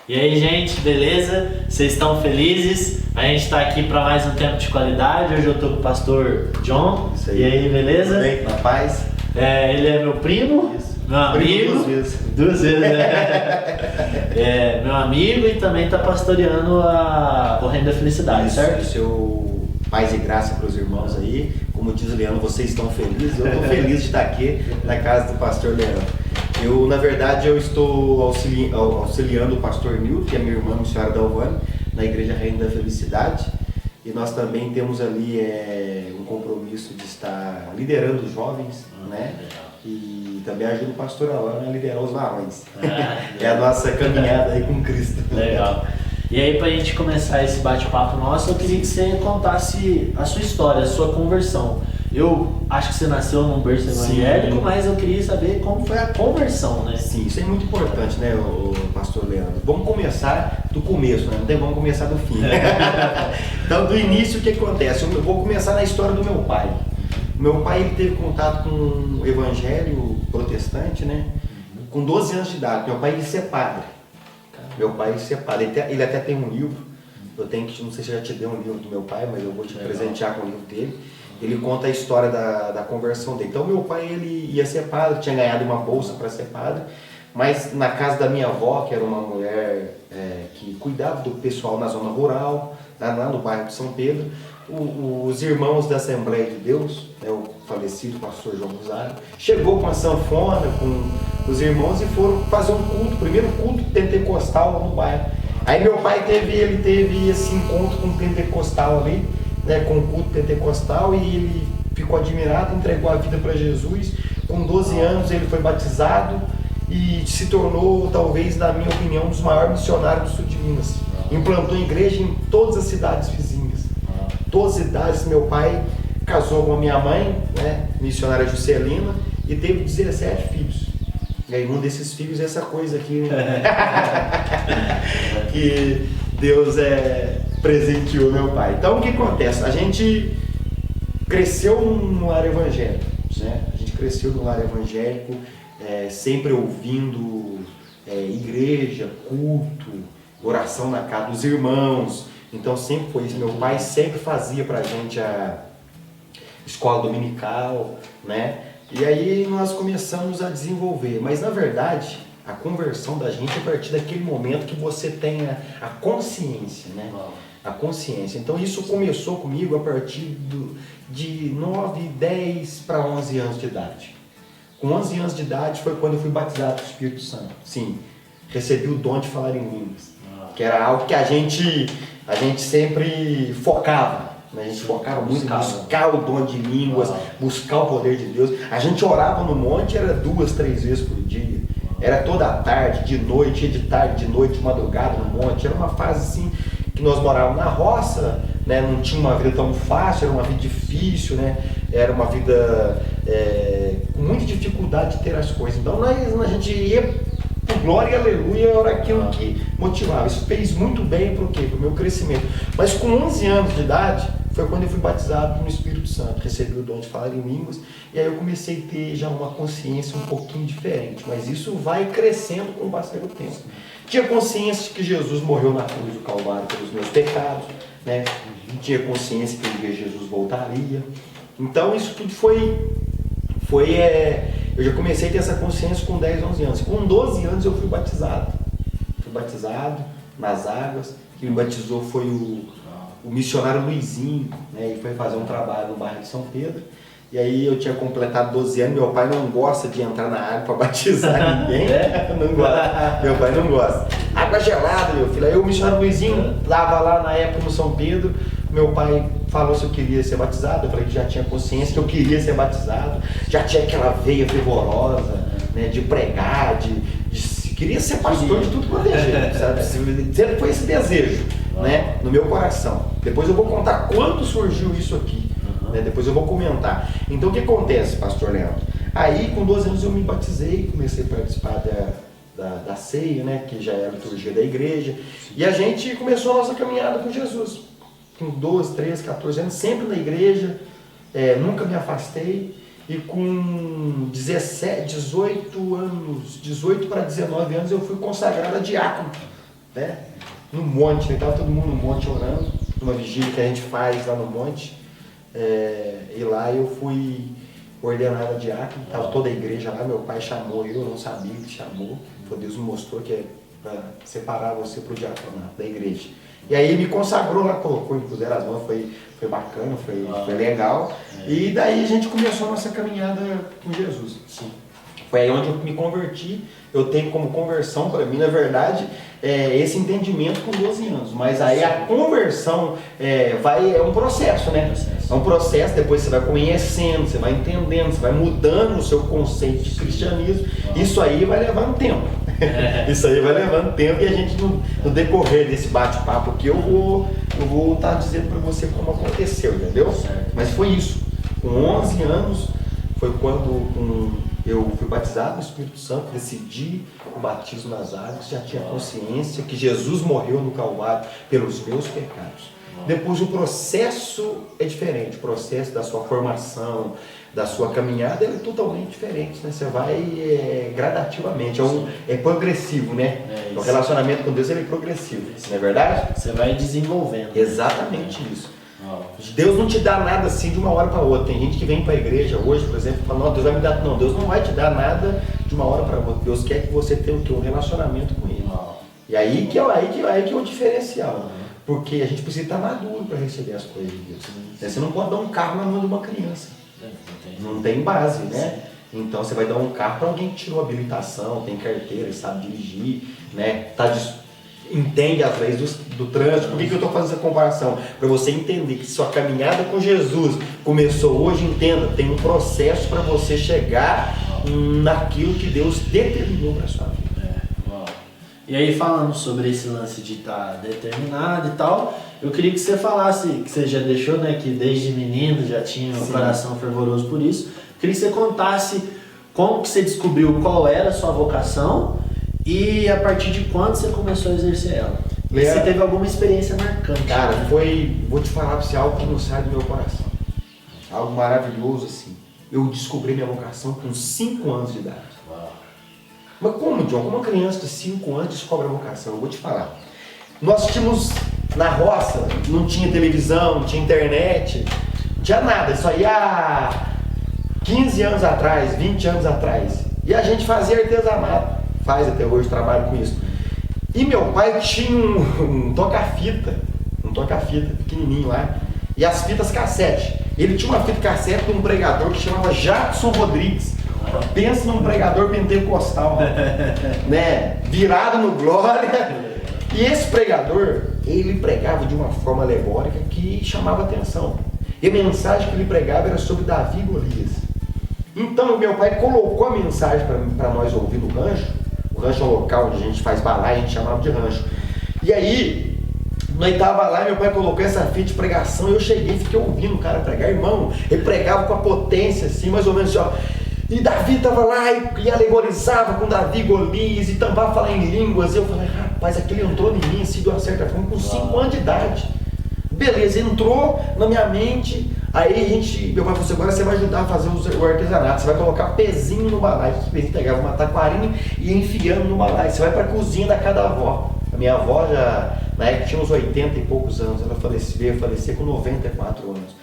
E aí, gente, beleza? Vocês estão felizes? A gente está aqui para mais um tempo de qualidade. Hoje eu estou com o pastor John. Isso aí. E aí, beleza? Tudo bem? Na paz? Ele é meu primo, Isso. meu amigo. Duas vezes. Duas vezes, né? Meu amigo e também está pastoreando a Correndo da Felicidade, certo? Seu paz e graça para os irmãos aí. Como diz o Leandro, vocês estão felizes? Eu estou feliz de estar aqui na casa do pastor Leandro. Na verdade, eu estou auxiliando o pastor Nil, que é minha irmã missionária da Alvane, na Igreja Reino da Felicidade. E nós também temos ali um compromisso de estar liderando os jovens, né? E também ajuda o pastor Alan a liderar os varões. É a nossa caminhada aí com Cristo. Legal. E aí, pra gente começar esse bate-papo nosso, eu queria que você contasse a sua história, a sua conversão. Eu acho que você nasceu num berço evangélico, sim, mas eu queria saber como foi a conversão, né? Sim, isso é muito importante, né, o pastor Leandro? Vamos começar do começo, né? Não tem, vamos começar do fim. Então, do início, o que acontece? Eu vou começar na história do meu pai. Meu pai, ele teve contato com o evangelho protestante, né? Com 12 anos de idade. Meu pai, ele ser padre. Meu pai, ele ser padre. Ele até tem um livro. Eu tenho que, não sei se eu já te dei um livro do meu pai, mas eu vou te presentear com o livro dele. Ele conta a história da conversão dele. Então, meu pai, ele ia ser padre, tinha ganhado uma bolsa para ser padre, mas na casa da minha avó, que era uma mulher que cuidava do pessoal na zona rural, lá no bairro de São Pedro, os irmãos da Assembleia de Deus, né, o falecido pastor João Rosário, chegou com a sanfona, com os irmãos e foram fazer um culto, o primeiro culto pentecostal no bairro. Aí meu pai teve esse encontro com o pentecostal ali, né, com o culto pentecostal, e ele ficou admirado, entregou a vida para Jesus. Com 12 anos ele foi batizado e se tornou, talvez, na minha opinião, um dos maiores missionários do sul de Minas. Implantou igreja em todas as cidades vizinhas. Todas as cidades. Meu pai casou com a minha mãe, né, missionária Juscelina, e teve 17 filhos. E aí um desses filhos é essa coisa aqui, né? Que Deus presenteou meu pai. Então o que acontece? A gente cresceu num lar evangélico, né? A gente cresceu num lar evangélico, sempre ouvindo igreja, culto, oração na casa dos irmãos. Então sempre foi isso. Meu pai sempre fazia pra gente a escola dominical, né? E aí nós começamos a desenvolver. Mas na verdade, a conversão da gente é a partir daquele momento que você tem a consciência, né? A consciência. Então isso começou comigo a partir de 9, 10 para 11 anos de idade. Com 11 anos de idade foi quando eu fui batizado com o Espírito Santo. Sim, recebi o dom de falar em línguas, que era algo que a gente sempre focava. A gente focava muito em buscar o dom de línguas, buscar o poder de Deus. A gente orava no monte, era 2, 3 vezes por dia. Era toda a tarde, de noite, de tarde, de noite, de madrugada no monte. Era uma fase assim que nós morávamos na roça, né? Não tinha uma vida tão fácil, era uma vida difícil, né? Era uma vida com muita dificuldade de ter as coisas. Então a gente ia por glória e aleluia, era aquilo que motivava. Isso fez muito bem para o quê? Para o meu crescimento. Mas com 11 anos de idade, foi quando eu fui batizado no Espírito Santo, recebi o dom de falar em línguas, e aí eu comecei a ter já uma consciência um pouquinho diferente, mas isso vai crescendo com o passar do tempo. Tinha consciência de que Jesus morreu na cruz do Calvário pelos meus pecados, né? Tinha consciência que um dia Jesus voltaria. Então isso tudo eu já comecei a ter essa consciência com 10, 11 anos. Com 12 anos eu fui batizado. Fui batizado nas águas. Quem me batizou foi o missionário Luizinho, né? Ele foi fazer um trabalho no bairro de São Pedro. E aí eu tinha completado 12 anos. Meu pai não gosta de entrar na água para batizar ninguém. Não gosta. Meu pai não gosta. Água gelada, meu filho. Aí o missionário Luizinho estava lá na época no São Pedro. Meu pai falou se eu queria ser batizado. Eu falei que já tinha consciência que eu queria ser batizado. Já tinha aquela veia fervorosa, né, de pregar, queria ser pastor de tudo quanto é jeito, sabe? Sempre foi esse desejo, né, no meu coração. Depois eu vou contar quando surgiu isso aqui, né? Depois eu vou comentar. Então o que acontece, pastor Leandro? Aí com 12 anos eu me batizei, comecei a participar da ceia, né, que já é a liturgia da igreja, e a gente começou a nossa caminhada com Jesus. Com 12, 13, 14 anos, sempre na igreja, nunca me afastei. E com 18 para 19 anos eu fui consagrado a diácono né? No monte, né? Tava todo mundo no monte orando, numa vigília que a gente faz lá no monte. E lá eu fui ordenado a diácono, tava toda a igreja lá, meu pai chamou eu não sabia que chamou. Deus me mostrou que é para separar você pro diaconato da igreja. E aí me consagrou lá, colocou, impuseram as mãos, foi bacana, foi legal. E daí a gente começou a nossa caminhada com Jesus. Sim. Foi aí onde eu me converti. Eu tenho como conversão para mim, na verdade, esse entendimento com 12 anos. Mas aí a conversão é um processo, né? É um processo, depois você vai conhecendo, você vai entendendo, você vai mudando o seu conceito de cristianismo. Isso aí vai levando tempo. Isso aí vai levando tempo e a gente, no decorrer desse bate-papo aqui, eu vou estar dizendo para você como aconteceu, entendeu? Certo. Mas foi isso. Com 11 anos, foi quando eu fui batizado no Espírito Santo, decidi o batismo nas águas, já tinha consciência que Jesus morreu no Calvário pelos meus pecados. Depois o processo é diferente, o processo da sua formação, da sua caminhada é totalmente diferente, né? Você vai gradativamente, é progressivo, né? O relacionamento com Deus é progressivo, não é verdade? Você vai desenvolvendo. Exatamente isso. Deus não te dá nada assim de uma hora para outra. Tem gente que vem para a igreja hoje, por exemplo, e fala, não, Deus vai me dar. Não, Deus não vai te dar nada de uma hora para outra. Deus quer que você tenha um relacionamento com Ele. E aí que é o diferencial. Porque a gente precisa estar maduro para receber as coisas de Deus. Você não pode dar um carro na mão de uma criança. Não tem base, né? Então você vai dar um carro para alguém que tirou habilitação, tem carteira, sabe dirigir, né? Entende as leis do trânsito. Por que eu estou fazendo essa comparação? Para você entender que sua caminhada com Jesus começou hoje, entenda, tem um processo para você chegar naquilo que Deus determinou para a sua vida. E aí, falando sobre esse lance de estar determinado e tal, eu queria que você falasse, que você já deixou, né, que desde menino já tinha um coração fervoroso por isso. Eu queria que você contasse como que você descobriu qual era a sua vocação e a partir de quando você começou a exercer ela. E você teve alguma experiência marcante? Cara, vou te falar para você algo que não sai do meu coração. Algo maravilhoso assim. Eu descobri minha vocação com 5 anos de idade. Mas como, John? Como uma criança de 5 anos descobre a vocação? Eu vou te falar. Nós tínhamos na roça, não tinha televisão, não tinha internet, não tinha nada. Isso aí há 15 anos atrás, 20 anos atrás. E a gente fazia artesanato. Faz até hoje, trabalho com isso. E meu pai tinha um toca-fita pequenininho lá, e as fitas cassete. Ele tinha uma fita cassete de um pregador que chamava Jackson Rodrigues. Pensa num pregador pentecostal, né? Virado no glória. E esse pregador, ele pregava de uma forma alegórica que chamava atenção. E a mensagem que ele pregava era sobre Davi e Golias. Então meu pai colocou a mensagem para nós ouvir no rancho. O rancho é um local onde a gente faz balai, a gente chamava de rancho. E aí, nós tava lá, meu pai colocou essa fita de pregação, eu cheguei e fiquei ouvindo o cara pregar. Irmão, ele pregava com a potência, assim, mais ou menos assim, ó. E Davi tava lá e alegorizava com Davi, Golias, e tampava falar em línguas. E eu falei, rapaz, aquilo entrou em mim, assim, de uma certa forma, com 5 anos de idade. Beleza, entrou na minha mente. Aí meu pai falou assim, agora você vai ajudar a fazer o artesanato. Você vai colocar pezinho no balai. Esse pezinho pegava uma taquarina e ia enfiando no balai. Você vai para a cozinha da cada avó. A minha avó já, na época, tinha uns 80 e poucos anos. Ela veio a falecer com 94 anos.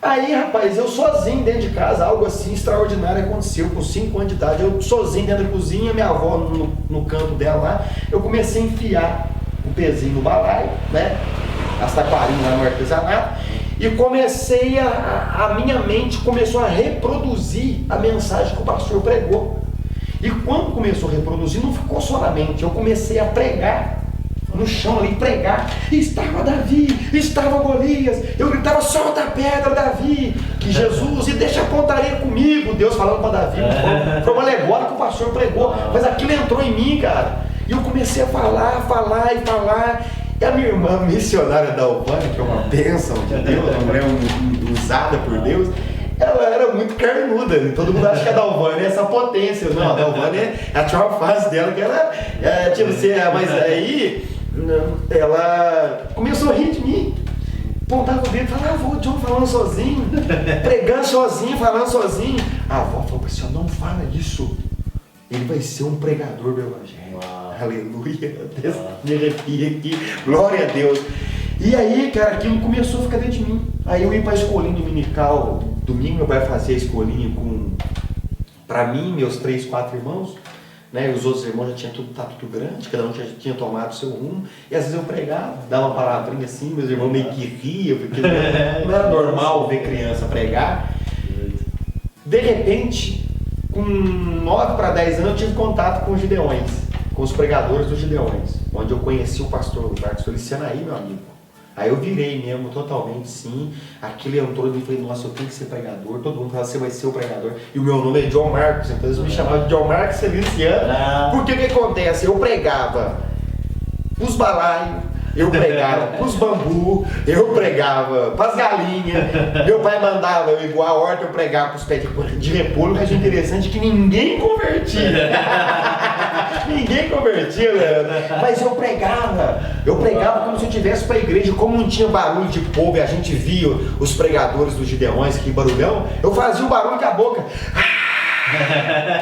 Aí, rapaz, eu sozinho dentro de casa, algo assim extraordinário aconteceu. Com 5 anos de idade, eu sozinho dentro da cozinha, minha avó no canto dela lá. Eu comecei a enfiar o pezinho no balai, né? As taquarinas lá no artesanato. E comecei a minha mente começou a reproduzir a mensagem que o pastor pregou. E quando começou a reproduzir, não ficou só na mente, eu comecei a pregar no chão ali, pregar. Estava Davi, estava Golias, eu gritava, solta a pedra, Davi, que Jesus, e deixa a pontaria comigo, Deus falando para Davi, foi uma alegória que o pastor pregou, mas aquilo entrou em mim, cara, e eu comecei a falar. E a minha irmã missionária da Albânia, que é uma bênção de Deus, uma mulher usada por Deus, ela era muito carnuda. Todo mundo acha que a da Albânia é essa potência. Não, a da Albânia é a pior fase dela, que ela tipo assim, mas aí ela começou a rir de mim. Pontava o dedo e falava, o John falando sozinho, pregando sozinho, falando sozinho. A avó falou para o senhor, não fala isso. Ele vai ser um pregador do evangelho. Aleluia, Deus me arrepia aqui, glória a Deus. E aí, cara, aquilo começou a ficar dentro de mim. Aí eu ia pra escolinha dominical, domingo meu pai fazia a escolinha pra mim, meus 3, 4 irmãos, né? E os outros irmãos já tinham tudo grande, cada um já tinha tomado o seu rumo. E às vezes eu pregava, dava uma palavrinha assim, meus irmãos meio que riam, porque não era normal ver criança pregar. De repente, com 9 para 10 anos, eu tive contato com os Gideões, com os pregadores dos Gideões, onde eu conheci o pastor Marcos Feliciano aí, meu amigo. Aí eu virei mesmo, totalmente, sim. Aquilo entrou e eu falei, nossa, eu tenho que ser pregador. Todo mundo fala, você vai ser o pregador. E o meu nome é John Marcos, então eles me chamavam de John Marcos Feliciano. Porque o que acontece? Eu pregava os balaios, eu pregava pros bambu, eu pregava pras galinhas. Meu pai mandava eu igual a horta, eu pregava pros pés de repolho. Mas o interessante é que ninguém convertia. Ninguém convertia, né? Mas eu pregava como se eu estivesse para a igreja. Como não tinha barulho de povo e a gente via os pregadores dos Gideões, que barulhão, eu fazia o barulho com a boca.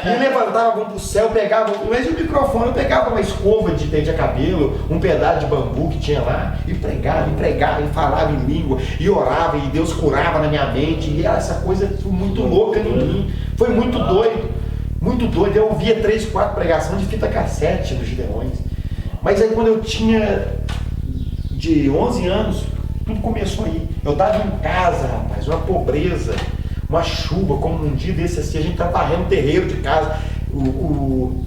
E levantava, vamos pro céu, pegava, mas o microfone, eu pegava uma escova de pentear cabelo, um pedaço de bambu que tinha lá, e pregava, e falava em língua, e orava, e Deus curava na minha mente, e essa coisa muito louca em mim, foi muito doido, eu ouvia 3, 4 pregações de fita cassete dos Gideões, mas aí quando eu tinha de 11 anos, tudo começou aí, eu estava em casa, rapaz, uma pobreza, uma chuva, como um dia desse assim, a gente tá varrendo o terreiro de casa, o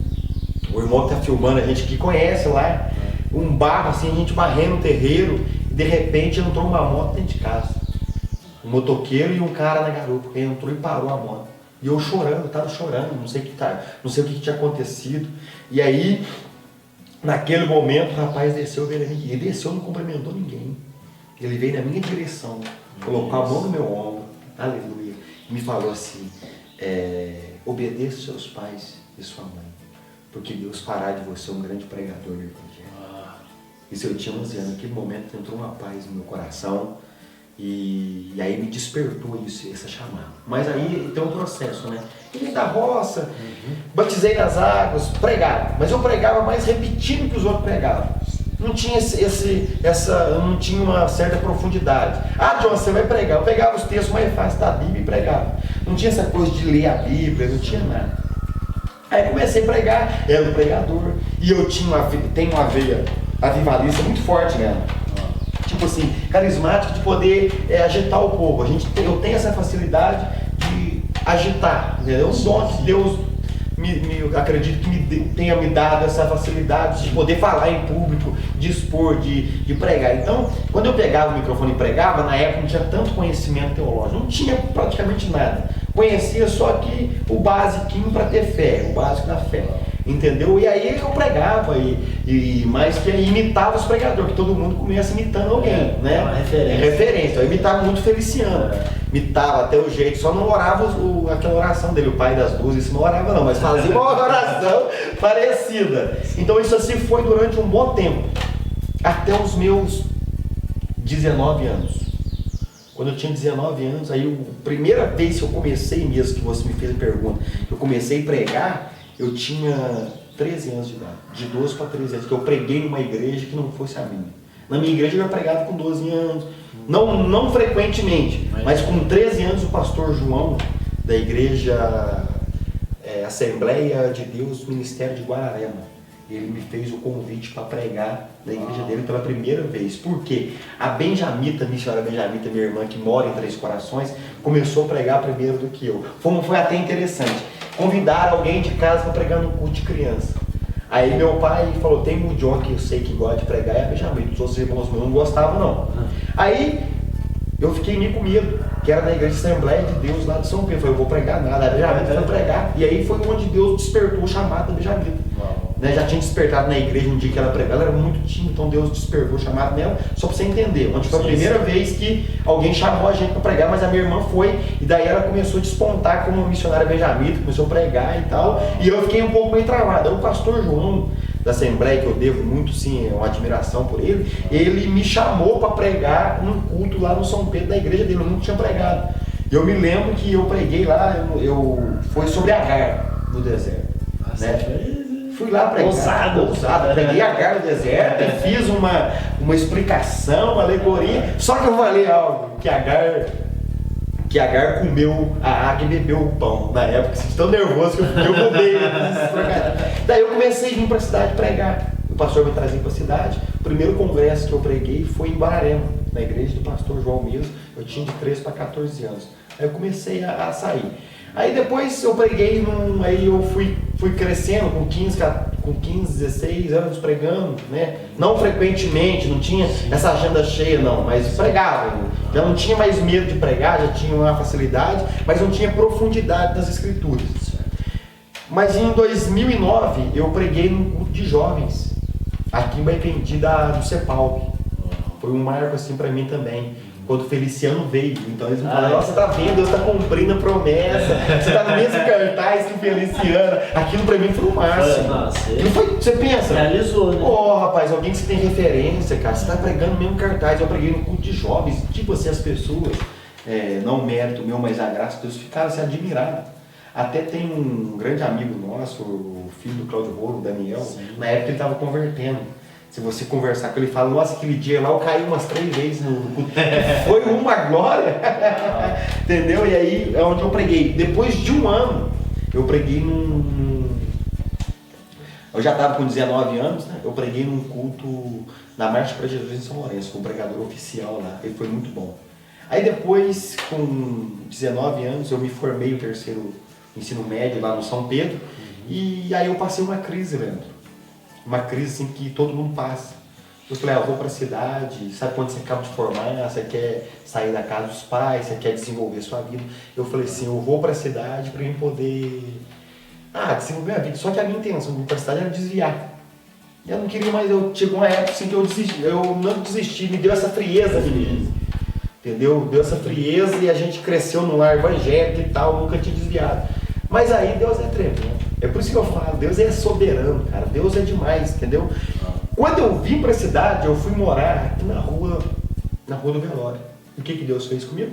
irmão que tá filmando a gente que conhece lá, um barro assim, a gente varrendo o terreiro, e de repente entrou uma moto dentro de casa, um motoqueiro e um cara na garupa, ele entrou e parou a moto, e eu chorando, eu tava chorando, não sei o que tinha acontecido, e aí, naquele momento, o rapaz desceu, ele desceu, não cumprimentou ninguém, ele veio na minha direção, colocou a mão no meu ombro, aleluia, me falou assim, obedeça seus pais e sua mãe, porque Deus fará de você um grande pregador do Evangelho. Isso eu tinha 11 anos, naquele momento entrou uma paz no meu coração, e aí me despertou isso, essa chamada. Mas aí tem um processo, né? Vim da roça, batizei nas águas, pregava, mas eu pregava mais repetindo que os outros pregavam. Não tinha não tinha uma certa profundidade. Ah, John, você vai pregar. Eu pegava os textos mais fáceis da Bíblia e pregava. Não tinha essa coisa de ler a Bíblia, não tinha nada. Aí comecei a pregar, era um pregador. E eu tenho uma veia avivalista muito forte nela. Tipo assim, carismático de poder agitar o povo. Eu tenho essa facilidade de agitar, entendeu? Um dom que Deus acredito que tenha me dado essa facilidade de poder falar em público, de expor, de pregar. Então, quando eu pegava o microfone e pregava, na época não tinha tanto conhecimento teológico, não tinha praticamente nada. Conhecia só que o basiquinho para ter fé, o básico da fé. Entendeu? E aí eu pregava, mais que imitava os pregadores, que todo mundo começa imitando alguém, né? É uma referência. Eu imitava muito Feliciano, imitava até o jeito, só não orava aquela oração dele, o pai das luzes, isso não orava não, mas fazia uma oração parecida. Então isso assim foi durante um bom tempo, até os meus 19 anos. Quando eu tinha 19 anos, aí a primeira vez que eu comecei mesmo, que você me fez a pergunta, que eu comecei a pregar, eu tinha 13 anos de idade, de 12 para 13 anos, que eu preguei numa igreja que não fosse a minha. Na minha igreja eu já pregava com 12 anos, não frequentemente, mas com 13 anos o pastor João, da igreja Assembleia de Deus, Ministério de Guararema, ele me fez o convite para pregar na igreja dele pela primeira vez. Por quê? A Benjamita, missionária Benjamita, minha irmã que mora em Três Corações, começou a pregar primeiro do que eu. Foi até interessante. Convidaram alguém de casa para pregar no culto de criança. Aí meu pai falou, tem um John que eu sei que gosta de pregar, é a Benjamita, os outros irmãos meus não gostavam não. Aí eu fiquei meio com medo, que era na igreja de Assembleia de Deus lá de São Pedro. Eu falei, eu vou pregar nada, a Benjamita foi pregar. E aí foi onde Deus despertou o chamado da Benjamita. Né, já tinha despertado na igreja um dia que ela pregava, ela era muito tímida, então Deus despertou o chamado nela, só para você entender, onde foi a primeira vez que alguém chamou a gente para pregar, mas a minha irmã foi, e daí ela começou a despontar como missionária benjamita, começou a pregar e tal, e eu fiquei um pouco meio travado. Aí o pastor João, da Assembleia, que eu devo muito, sim, uma admiração por ele me chamou para pregar num culto lá no São Pedro da igreja dele, eu nunca tinha pregado. Eu me lembro que eu preguei lá, foi sobre Agar no deserto. Nossa, né? fui lá pregar. Ousado. Preguei Agar no deserto, fiz uma explicação, uma alegoria. Só que eu falei algo, que Agar comeu a água e bebeu o pão. Na época, assim, tão nervoso que eu mudei. Daí eu comecei a vir para a cidade pregar. O pastor me trazia para a cidade. O primeiro congresso que eu preguei foi em Guararema, na igreja do pastor João mesmo. Eu tinha de 13 para 14 anos. Aí eu comecei a sair. Aí depois eu preguei, aí eu fui crescendo com 15, 16 anos pregando, né? Não frequentemente, não tinha essa agenda cheia não, mas pregava. Já não tinha mais medo de pregar, já tinha uma facilidade, mas não tinha profundidade das escrituras. Mas em 2009 eu preguei num culto de jovens, aqui em Baipendi do CEPAL. Foi um marco assim para mim também. Quando o Feliciano veio, então eles me falaram, nossa, tá vendo, Deus tá cumprindo a promessa, você tá no mesmo cartaz que o Feliciano. Aquilo pra mim foi o máximo. Não foi, você pensa? Realizou, né? Rapaz, alguém que você tem referência, cara, você tá pregando o mesmo cartaz, eu preguei no culto de jovens, tipo assim, as pessoas, não mérito meu, mas a graça de Deus, ficaram se admirando. Até tem um grande amigo nosso, o filho do Cláudio Rolo, o Daniel, na época ele tava convertendo. Se você conversar com ele, fala, nossa, aquele dia lá eu caí umas 3 vezes no culto. Foi uma glória. Entendeu? E aí é onde eu preguei. Depois de um ano, eu preguei eu já estava com 19 anos, né? Eu preguei num culto na Marcha para Jesus em São Lourenço, com o pregador oficial lá. Ele foi muito bom. Aí depois, com 19 anos, eu me formei o terceiro ensino médio lá no São Pedro. E aí eu passei uma crise, Leandro. Uma crise assim que todo mundo passa. Eu falei, eu vou para a cidade, sabe quando você acaba de formar, você quer sair da casa dos pais, você quer desenvolver sua vida. Eu falei assim, eu vou para a cidade para eu poder desenvolver a vida. Só que a minha intenção de ir para a cidade era desviar. Eu não queria mais, chegou uma época assim que eu não desisti, me deu essa frieza de mim. Entendeu? Deu essa frieza e a gente cresceu no lar evangélico e tal, nunca tinha desviado. Mas aí Deus é tremendo. É por isso que eu falo, Deus é soberano, cara. Deus é demais, entendeu? Quando eu vim para a cidade, eu fui morar aqui na rua do Velório. E o que Deus fez comigo?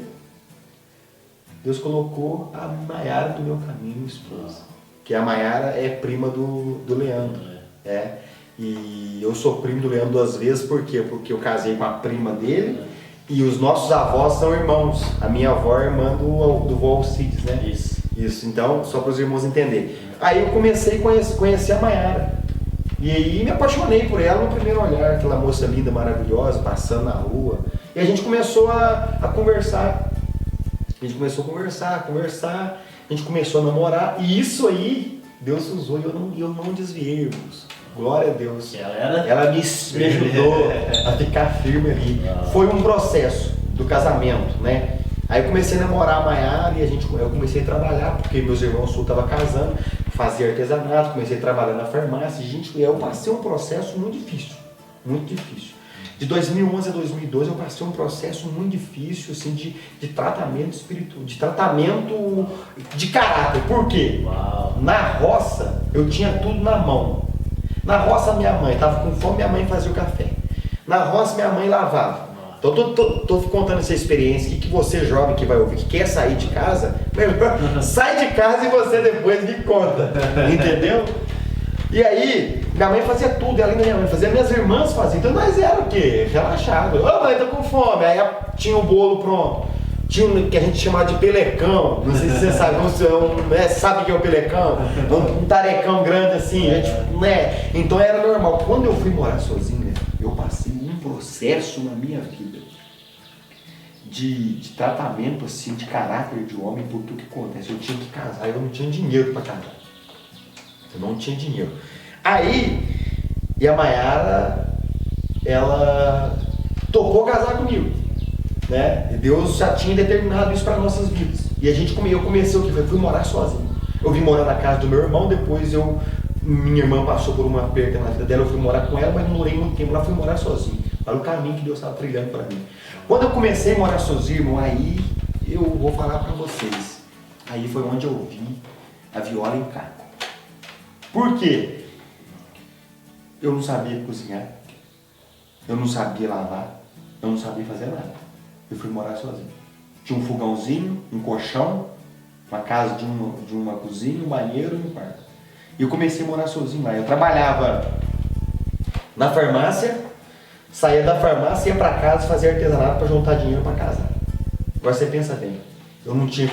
Deus colocou a Maiara do meu caminho, esposa. Que a Maiara é prima do Leandro. E eu sou primo do Leandro 2 vezes, por quê? Porque eu casei com a prima dele e os nossos avós são irmãos. A minha avó é irmã do vô Alcides, né? Isso, então, só para os irmãos entenderem. Aí eu comecei a conhecer a Maiara. E aí me apaixonei por ela no primeiro olhar, aquela moça linda, maravilhosa, passando na rua. E a gente começou a conversar. A gente começou a namorar. E isso aí, Deus usou e eu não desviei, irmãos. Glória a Deus. Ela me ajudou a ficar firme ali. Foi um processo do casamento, né? Aí eu comecei a namorar a Maiara e eu comecei a trabalhar, porque meus irmãos estavam casando, fazia artesanato, comecei a trabalhar na farmácia, e eu passei um processo muito difícil, muito difícil. De 2011 a 2012 eu passei um processo muito difícil, assim, de tratamento espiritual, de tratamento de caráter. Por quê? Na roça eu tinha tudo na mão. Na roça minha mãe estava com fome, minha mãe fazia o café. Na roça minha mãe lavava. Então, tô contando essa experiência que você jovem que vai ouvir, que quer sair de casa, melhor sai de casa e você depois me conta, entendeu? E aí, minha mãe fazia tudo, além da minha mãe fazia, minhas irmãs faziam, então nós era o quê? Relaxado. Ô mãe, tô com fome, aí tinha o bolo pronto. Tinha um que a gente chamava de pelecão, não sei se você sabe, sabe o que é o pelecão? Um tarecão grande assim, né? Então era normal. Quando eu fui morar sozinho, eu passei um processo na minha vida de tratamento assim, de caráter de homem, por tudo que acontece. Eu tinha que casar, eu não tinha dinheiro para casar. Eu não tinha dinheiro. Aí, e a Maiara, ela topou casar comigo, né? E Deus já tinha determinado isso para nossas vidas. E eu comecei o que? Eu fui morar sozinho. Eu vim morar na casa do meu irmão, depois minha irmã passou por uma perda na vida dela, eu fui morar com ela, mas não morei muito tempo lá, fui morar sozinho. Para o caminho que Deus estava trilhando para mim. Quando eu comecei a morar sozinho, irmão, aí eu vou falar para vocês. Aí foi onde eu vi a viola em caco. Por quê? Eu não sabia cozinhar, eu não sabia lavar, eu não sabia fazer nada. Eu fui morar sozinho. Tinha um fogãozinho, um colchão, uma casa de uma cozinha, um banheiro e um quarto. E eu comecei a morar sozinho lá. Eu trabalhava na farmácia, saía da farmácia, ia pra casa fazer artesanato para juntar dinheiro para casa. Agora você pensa bem, eu não tinha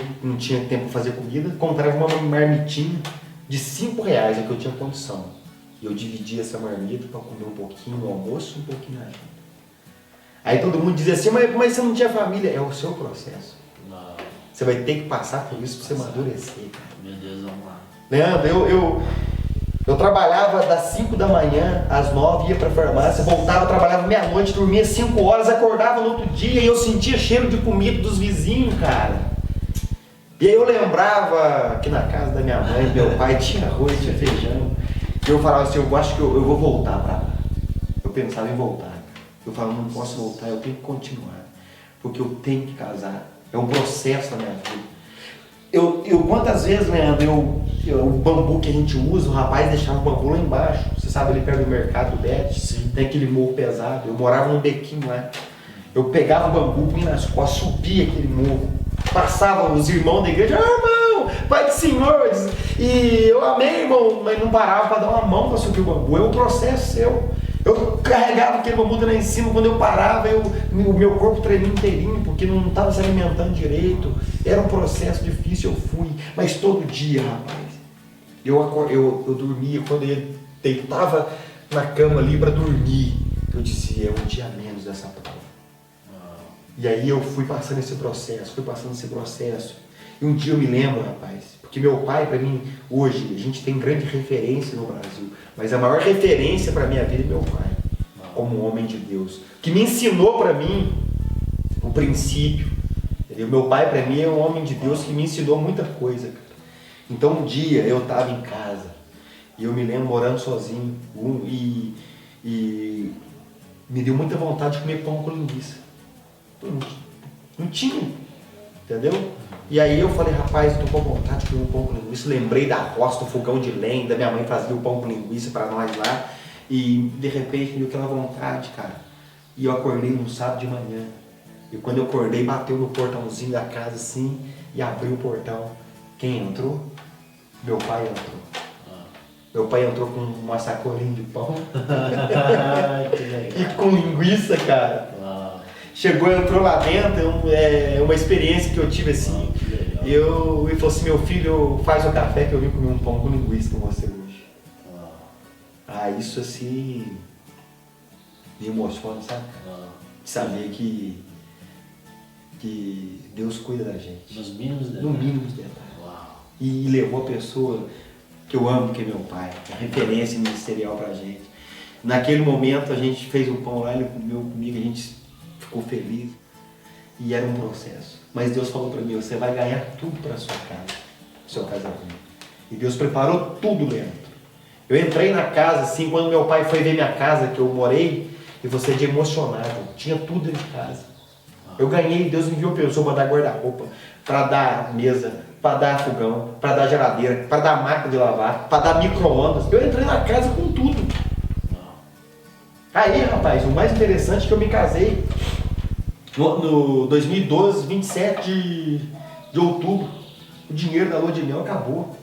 tempo para fazer comida, comprava uma marmitinha de R$5, é que eu tinha condição. E eu dividia essa marmita para comer um pouquinho no almoço e um pouquinho na janta. Aí todo mundo dizia assim, mas você não tinha família. É o seu processo. Não. Você vai ter que passar por isso para você amadurecer, cara. Meu Deus, vamos lá. Leandro, eu trabalhava das 5 da manhã às 9, ia pra farmácia, voltava, trabalhava meia-noite, dormia 5 horas, acordava no outro dia e eu sentia cheiro de comida dos vizinhos, cara. E aí eu lembrava que na casa da minha mãe, meu pai tinha arroz, tinha feijão. E eu falava assim, eu acho que eu vou voltar pra lá. Eu pensava em voltar. Eu falava, não posso voltar, eu tenho que continuar. Porque eu tenho que casar. É um processo na minha vida. Eu quantas vezes, Leandro, o bambu que a gente usa, o rapaz deixava o bambu lá embaixo. Você sabe, ele perto do mercado do Bet, tem aquele morro pesado. Eu morava num bequinho lá. Eu pegava o bambu, punha nas costas, subia aquele morro. Passava os irmãos da igreja, irmão, Pai do Senhor. E eu amei, irmão, mas não parava para dar uma mão para subir o bambu. É um processo seu. Eu carregava aquele bambu lá em cima, quando eu parava, o meu corpo tremia inteirinho, porque não estava se alimentando direito. Era um processo difícil, eu fui. Mas todo dia, rapaz, eu dormia, quando eu deitava na cama ali para dormir, eu dizia, é um dia a menos dessa prova. E aí eu fui passando esse processo, E um dia eu me lembro, rapaz, porque meu pai, para mim, hoje, a gente tem grande referência no Brasil, mas a maior referência para a minha vida é meu pai, como homem de Deus, que me ensinou para mim o princípio. Entendeu? Meu pai, para mim, é um homem de Deus que me ensinou muita coisa, cara. Então, um dia eu estava em casa, e eu me lembro morando sozinho, e me deu muita vontade de comer pão com linguiça. Não tinha, entendeu? E aí eu falei, rapaz, eu tô com vontade de comer um pão com linguiça. Lembrei da roça, do fogão de lenha, da minha mãe fazia o pão com linguiça para nós lá. E de repente me deu aquela vontade, cara. E eu acordei num sábado de manhã. E quando eu acordei, bateu no portãozinho da casa assim e abriu o portão. Quem entrou? Meu pai entrou. Meu pai entrou com uma sacolinha de pão e com linguiça, cara. Chegou, entrou lá dentro, é uma experiência que eu tive assim. Ele falou assim, meu filho, faz o café que eu vim comer um pão com linguiça com você hoje. Isso assim me emociona, sabe? De saber que Deus cuida da gente. Nos mínimos detalhes. No mínimo detalhes. E levou a pessoa que eu amo, que é meu pai, a referência ministerial pra gente. Naquele momento a gente fez o pão lá, ele comeu comigo, a gente ficou feliz. E era um processo. Mas Deus falou para mim, você vai ganhar tudo para sua casa, seu casamento. E Deus preparou tudo dentro. Eu entrei na casa, assim, quando meu pai foi ver minha casa, que eu morei, e você de emocionado, tinha tudo dentro de casa. Eu ganhei, Deus enviou pessoa para dar guarda-roupa, para dar mesa, para dar fogão, para dar geladeira, para dar máquina de lavar, para dar micro-ondas. Eu entrei na casa com tudo. Aí, rapaz, o mais interessante é que eu me casei no 2012, 27 de outubro. O dinheiro da lua de mel acabou.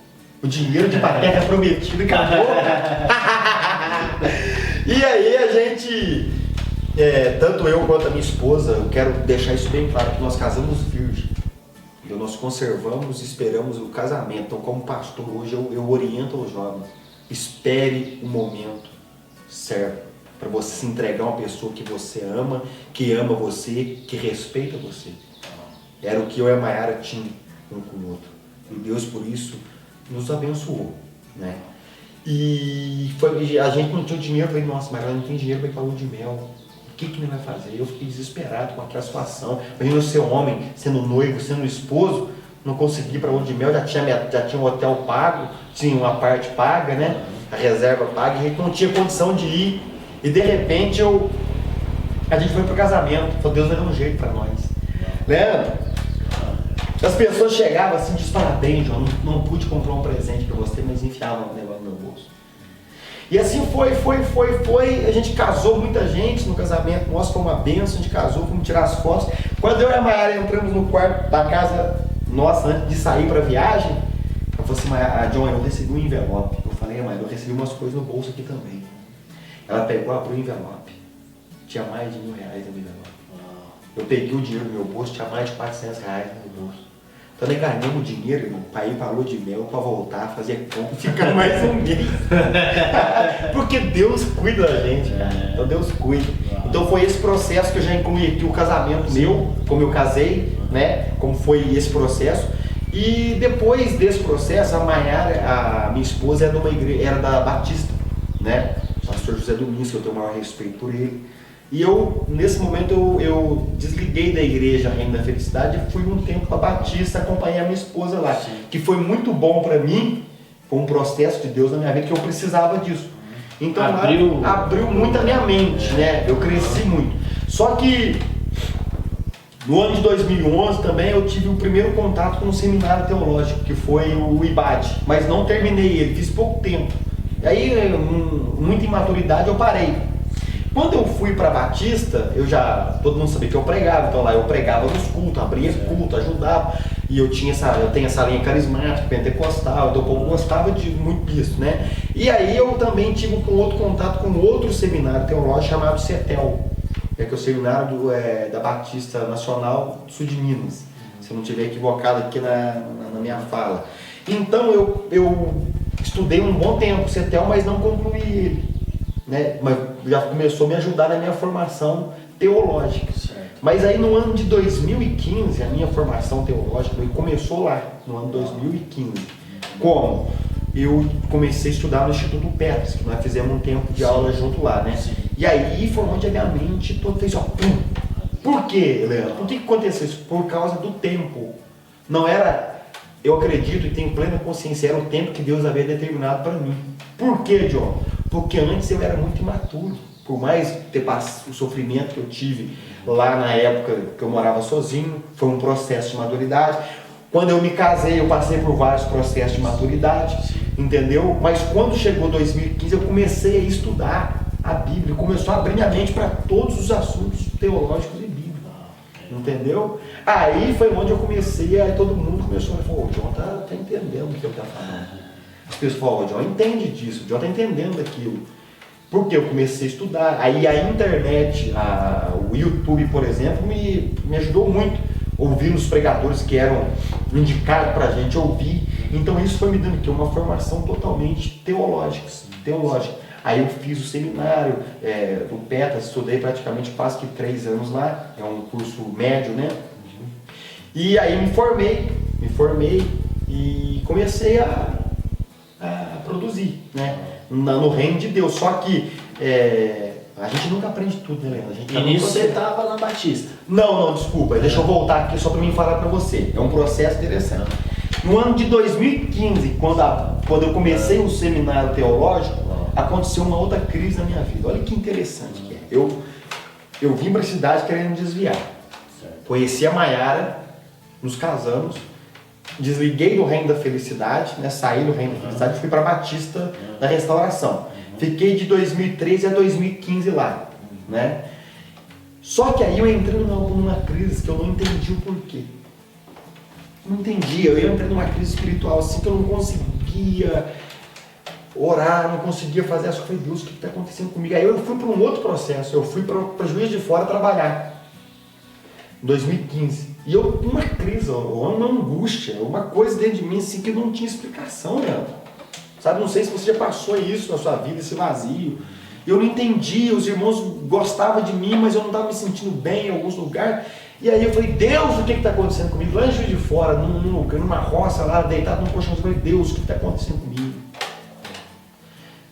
O dinheiro de paterra prometido acabou. E aí a gente, tanto eu quanto a minha esposa, eu quero deixar isso bem claro, que nós casamos virgem. Então nós conservamos e esperamos o casamento. Então, como pastor, hoje eu oriento aos jovens. Espere o momento certo para você se entregar a uma pessoa que você ama, que ama você, que respeita você. Era o que eu e a Mayara tinha um com o outro. E Deus, por isso, nos abençoou, né? E a gente não tinha dinheiro. Eu falei, nossa, Mayara, não tem dinheiro para ir para a lua de mel. O que ele vai fazer? Eu fiquei desesperado com aquela situação. Imagina ser homem, sendo noivo, sendo esposo, não consegui ir para a lua de mel, já tinha um hotel pago, tinha uma parte paga, né? A reserva paga, e a gente não tinha condição de ir. E de repente a gente foi pro casamento. Falei, Deus vai dar um jeito para nós. Leandro, as pessoas chegavam assim, diz, parabéns, João, não pude comprar um presente para você, mas enfiavam um negócio no meu bolso. E assim foi. A gente casou muita gente no casamento nosso, foi uma benção, a gente casou, fomos tirar as fotos. Quando eu e a Mayara entramos no quarto da casa nossa, antes de sair para viagem, falou assim, mas John, eu recebi um envelope. Eu falei, mas eu recebi umas coisas no bolso aqui também. Ela pegou, abriu o envelope. Tinha mais de R$1.000 no envelope. Eu peguei o dinheiro no meu bolso, tinha mais de R$400 no meu bolso. Então nós ganhamos dinheiro, irmão, para ir para lua de mel, para voltar, fazer compra, ficar mais um mês. Porque Deus cuida da gente, cara. Então Deus cuida. Então foi esse processo que eu já incluí aqui o casamento meu, como eu casei, né? Como foi esse processo. E depois desse processo, a Maiara, a minha esposa, era de uma igreja, era da Batista, né? O pastor José Domingos, que eu tenho o maior respeito por ele. E eu, nesse momento, eu desliguei da igreja Reino da Felicidade e fui um tempo para Batista acompanhar a minha esposa lá. Sim. Que foi muito bom para mim, foi um processo de Deus na minha vida que eu precisava disso. Então abriu muito a minha mente, né? Eu cresci muito. Só que no ano de 2011 também eu tive o primeiro contato com um seminário teológico, que foi o IBAD, mas não terminei ele, fiz pouco tempo. E aí, muita imaturidade, eu parei. Quando eu fui para Batista, todo mundo sabia que eu pregava, então lá eu pregava nos cultos, abria culto, ajudava, e eu tenho essa linha carismática, pentecostal, então o povo gostava de muito disso, né? E aí eu também tive um outro contato com outro seminário teológico chamado CETEL, que é o seminário da Batista Nacional do Sul de Minas, se eu não estiver equivocado aqui na minha fala. Então eu estudei um bom tempo o CETEL, mas não concluí ele. Né? Mas já começou a me ajudar na minha formação teológica. Certo. Mas aí no ano de 2015, a minha formação teológica começou lá, no ano de 2015. Como? Eu comecei a estudar no Instituto Petras, que nós fizemos um tempo de aula junto lá, né? Sim. E aí foi onde a minha mente toda fez, ó, pum. Por quê, Leandro? Por que aconteceu isso? Por causa do tempo. Não era, eu acredito e tenho plena consciência, era o tempo que Deus havia determinado para mim. Por quê, John? Porque antes eu era muito imaturo. Por mais ter o sofrimento que eu tive lá na época que eu morava sozinho, foi um processo de maturidade. Quando eu me casei, eu passei por vários processos de maturidade, entendeu? Mas quando chegou 2015, eu comecei a estudar a Bíblia, começou a abrir minha mente para todos os assuntos teológicos e bíblicos, entendeu? Aí foi onde eu comecei, aí todo mundo começou a falar, o John tá entendendo o que eu tô falando. As pessoas falam, o John entende disso, o John está entendendo daquilo. Porque eu comecei a estudar. Aí a internet, o YouTube, por exemplo, me ajudou muito. Ouvir os pregadores que eram indicados para a gente ouvir. Então isso foi me dando aqui uma formação totalmente teológica. Aí eu fiz o seminário do Petras, estudei praticamente quase que 3 anos lá. É um curso médio, né? E aí me formei e comecei a produzir, né? No reino de Deus. Só que a gente nunca aprende tudo, né, Leandro? E nisso você estava na Batista? Não, desculpa. Deixa eu voltar aqui só para mim falar para você. É um processo interessante. No ano de 2015, quando eu comecei um seminário teológico, aconteceu uma outra crise na minha vida. Olha que interessante que é. Eu vim para a cidade querendo desviar. Conheci a Maiara, nos casamos, desliguei do Reino da Felicidade, né? Saí do Reino da Felicidade e fui para Batista da Restauração. Fiquei de 2013 a 2015 lá, né? Só que aí eu entrei numa crise que eu não entendi o porquê. Não entendia, eu entrei numa crise espiritual assim que eu não conseguia orar, não conseguia fazer as coisas. Deus, o que está acontecendo comigo? Aí eu fui para um outro processo, eu fui para Juiz de Fora trabalhar, em 2015. E eu, uma crise, uma angústia, uma coisa dentro de mim assim que não tinha explicação, Leandro. Sabe, não sei se você já passou isso na sua vida, esse vazio. Eu não entendia, os irmãos gostavam de mim, mas eu não estava me sentindo bem em alguns lugares. E aí eu falei, Deus, o que está acontecendo comigo? Lá em Juiz de Fora, numa roça lá, deitado num colchão, eu falei, Deus, o que está acontecendo comigo?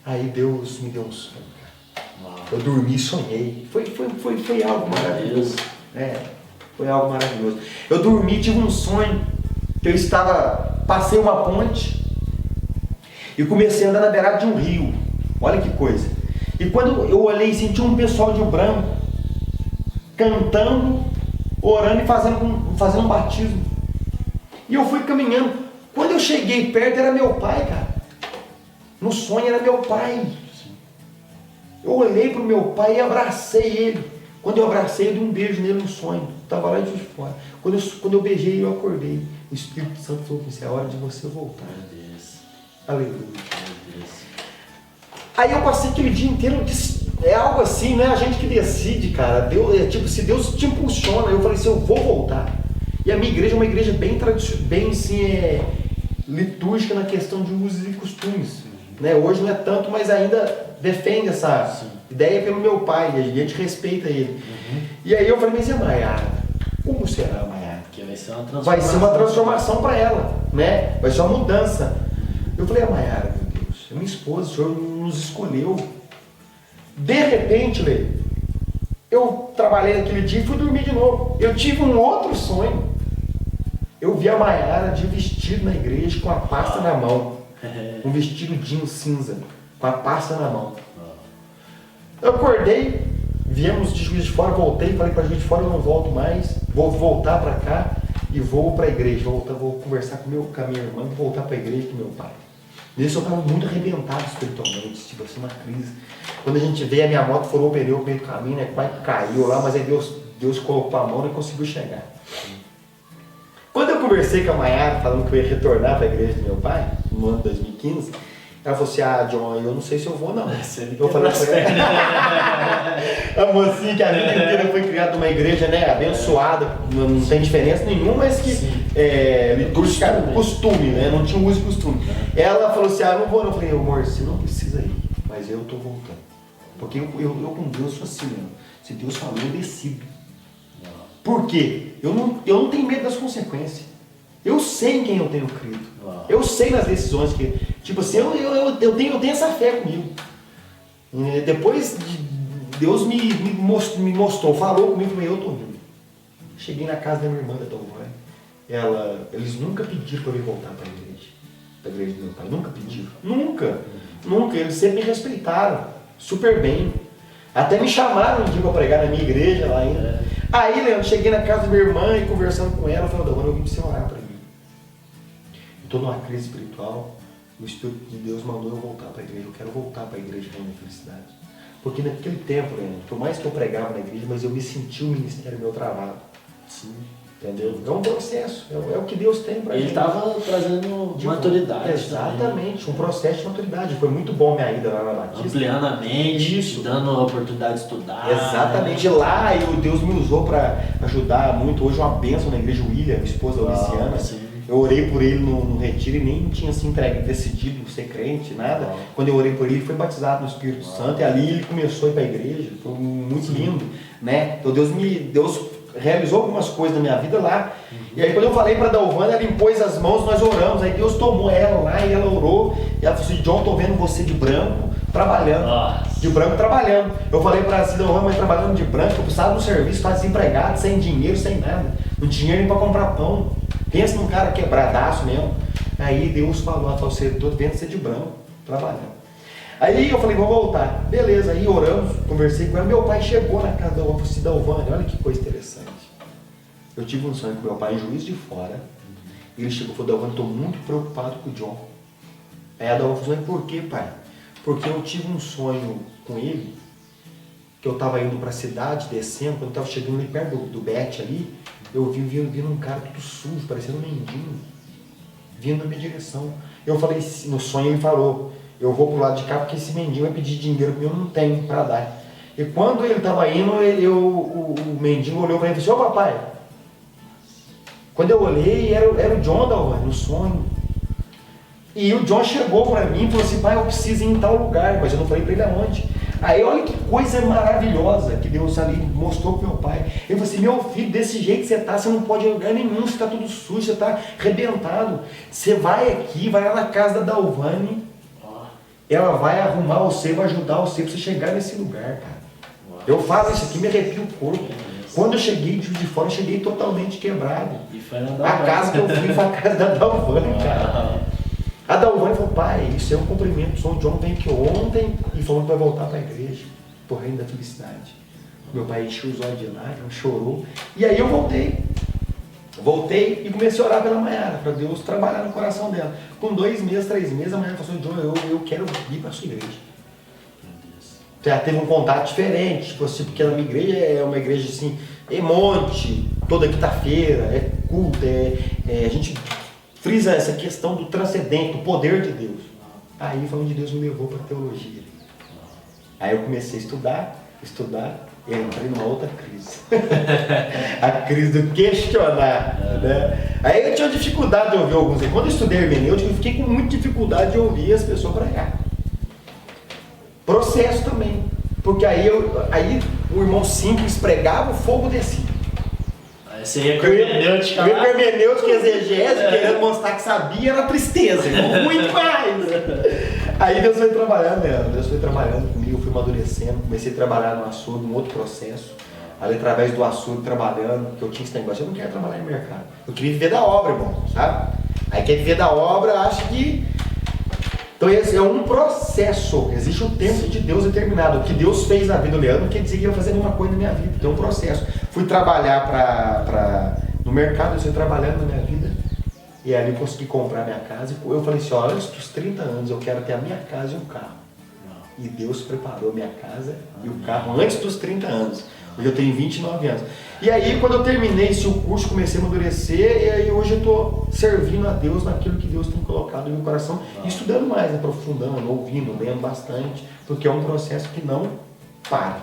Aí Deus me deu um sonho. Eu dormi e sonhei. Foi algo maravilhoso. Foi algo maravilhoso. Eu dormi e tive um sonho que eu passei uma ponte e comecei a andar na beirada de um rio. Olha que coisa. E quando eu olhei, senti um pessoal de branco cantando, orando e fazendo um batismo. E eu fui caminhando. Quando eu cheguei perto, era meu pai, cara. No sonho era meu pai. Eu olhei para o meu pai e abracei ele. Quando eu abracei, eu dei um beijo nele no sonho. Estava lá de fora. Quando eu beijei ele, eu acordei. O Espírito Santo falou assim, é hora de você voltar. Aleluia. Aí eu passei aquele dia inteiro, é algo assim, né? A gente que decide, cara. Deus, tipo, se Deus te impulsiona, eu falei assim, eu vou voltar. E a minha igreja é uma igreja bem tradicional, bem assim, litúrgica na questão de usos e costumes. Né? Hoje não é tanto, mas ainda defende essa ideia pelo meu pai, e a gente respeita ele. E aí eu falei, mas e a Maiara? Como será a Maiara? Que vai ser uma transformação. Vai ser uma transformação para ela, né? Vai ser uma mudança. Eu falei, a Maiara, meu Deus, é minha esposa, o Senhor nos escolheu. De repente, Lê, eu trabalhei naquele dia e fui dormir de novo. Eu tive um outro sonho. Eu vi a Maiara de vestido na igreja com a pasta na mão. Um vestido jeans cinza, com a pasta na mão. Eu acordei, viemos de Juiz de Fora, voltei, falei para Juiz de Fora, eu não volto mais, vou voltar para cá e vou para a igreja, vou conversar com a minha irmã, vou voltar para a igreja com meu pai. Nisso eu estava muito arrebentado espiritualmente, tipo assim, uma crise. Quando a gente vê, a minha moto furou o pneu no meio do caminho, né, quase caiu lá, mas aí Deus colocou a mão e conseguiu chegar. Quando eu conversei com a Maiara, falando que eu ia retornar para a igreja do meu pai, no ano de 2015, ela falou assim, John, eu não sei se eu vou não. Eu falei pra ela, a mocinha que a vida inteira foi criada numa igreja, né, abençoada, não tem diferença nenhuma, mas que costume, né, não tinha uso e costume. Ela falou assim, eu não vou não. Eu falei, amor, você não precisa ir, mas eu tô voltando. Porque eu com Deus sou assim, né? Se Deus falou, eu decido. Por quê? Eu não tenho medo das consequências. Eu sei em quem eu tenho crido. Eu sei nas decisões que... Tipo assim, eu tenho essa fé comigo. Depois Deus me mostrou, falou comigo, eu tô indo. Cheguei na casa da minha irmã, da Dalvânia. Eles nunca pediram para eu voltar para a igreja do meu pai. Nunca pediram. Nunca. Eles sempre me respeitaram. Super bem. Até me chamaram um dia para pregar na minha igreja lá ainda. Aí, Leandro, cheguei na casa da minha irmã e conversando com ela, eu falei, Dalvânia, eu vim pra você orar para mim. Estou numa crise espiritual, o Espírito de Deus mandou eu voltar para a igreja, eu quero voltar para a igreja da minha felicidade. Porque naquele tempo, Leandro, por mais que eu pregava na igreja, mas eu me senti o ministério meu travado. Sim. Entendeu? É um processo, é o que Deus tem para gente. Ele estava trazendo maturidade. Exatamente, também. Um processo de maturidade. Foi muito bom minha ida lá na Batista. Ampliando a mente, isso, dando a oportunidade de estudar. Exatamente. De lá, Deus me usou para ajudar muito. Hoje uma bênção na igreja, William, minha esposa Luciana. Sim. Eu orei por ele no retiro e nem tinha se decidido ser crente, nada. Quando eu orei por ele foi batizado no Espírito Santo e ali ele começou a ir para a igreja. Foi muito lindo, né? Então Deus realizou algumas coisas na minha vida lá. E aí quando eu falei para a Dalvânia, ela impôs as mãos, nós oramos. Aí Deus tomou ela lá e ela orou. E ela falou assim, John, tô vendo você de branco trabalhando. Nossa. De branco trabalhando. Eu falei para ela, Dalvânia, mas trabalhando de branco, eu precisava do serviço, estava desempregado, sem dinheiro, sem nada. Não tinha dinheiro nem para comprar pão. Pensa num cara quebradaço mesmo. Aí Deus falou, tô vendo você de branco trabalhando. Aí eu falei, vou voltar. Beleza, aí oramos, conversei com ela. Meu pai chegou na casa da Dalvânia, olha que coisa interessante. Eu tive um sonho com meu pai em Juiz de Fora. Ele chegou e falou, Dalvânia, estou muito preocupado com o John. Aí a Dalvânia falou, por quê, pai? Porque eu tive um sonho com ele, que eu estava indo para a cidade, descendo, quando eu estava chegando ali perto do Bet ali, eu vi um cara todo sujo, parecendo um mendigo, vindo na minha direção. Eu falei, no sonho ele falou, eu vou pro lado de cá porque esse mendigo vai pedir dinheiro que eu não tenho para dar. E quando ele estava indo, o mendigo olhou para mim e falou assim, ô papai. Quando eu olhei, era o John Dalvânia, no sonho. E o John chegou para mim e falou assim, pai, eu preciso ir em tal lugar, mas eu não falei para ele aonde. Aí olha que coisa maravilhosa que Deus ali mostrou pro meu pai. Ele falou assim, meu filho, desse jeito que você tá, você não pode ir em lugar nenhum, você tá tudo sujo, você tá arrebentado. Você vai aqui, vai lá na casa da Dalvânia, ela vai arrumar você, vai ajudar você pra você chegar nesse lugar, cara. Eu falo isso aqui, me arrepio o corpo. Quando eu cheguei de fora, eu cheguei totalmente quebrado. E foi na a casa que eu fui foi a casa da Dalvânia, cara. A Dalvânia falou, pai, isso é um cumprimento. O São John veio aqui ontem e falou que vai voltar para a igreja, por reino da felicidade. Meu pai encheu os olhos de lágrimas, chorou. E aí eu voltei. Voltei e comecei a orar pela Maiara, para Deus trabalhar no coração dela. Com 2 meses, 3 meses, a Maiara falou, John, eu quero ir para a sua igreja. Já teve um contato diferente, tipo assim, porque a minha igreja é uma igreja assim, é monte, toda quinta-feira, é culto, a gente frisa essa questão do transcendente, do poder de Deus. Aí o falando de Deus me levou para teologia. Aí eu comecei a estudar, e entrei numa outra crise. A crise do questionar, né? Aí eu tinha dificuldade de ouvir alguns. Quando eu estudei hermenêutica, eu fiquei com muita dificuldade de ouvir as pessoas pregar. Processo também. Porque aí o irmão simples pregava, o fogo descia. Aí você ia com hermenêutica lá. Eu ia com hermenêutica, exegese, querendo mostrar que sabia, era tristeza, irmão. Muito mais. Aí Deus foi trabalhando, Leandro. Deus foi trabalhando comigo, eu fui amadurecendo. Comecei a trabalhar no açougue, num outro processo. Ali através do açougue, trabalhando, porque eu tinha esse negócio. Eu não quero trabalhar em mercado. Eu queria viver da obra, irmão, sabe? Aí quer viver da obra, acha que... Então esse é um processo. Existe um tempo de Deus determinado. O que Deus fez na vida do Leandro não quer dizer que ia fazer nenhuma coisa na minha vida. Tem um processo. Fui trabalhar no mercado, eu fui trabalhando na minha vida. E ali eu consegui comprar minha casa. E eu falei assim, olha, antes dos 30 anos eu quero ter a minha casa e um carro. E Deus preparou minha casa e o carro antes dos 30 anos. Hoje eu tenho 29 anos. E aí, quando eu terminei esse curso, comecei a amadurecer, e aí hoje eu estou servindo a Deus naquilo que Deus tem colocado no meu coração, e estudando mais, aprofundando, ouvindo, lendo bastante, porque é um processo que não para,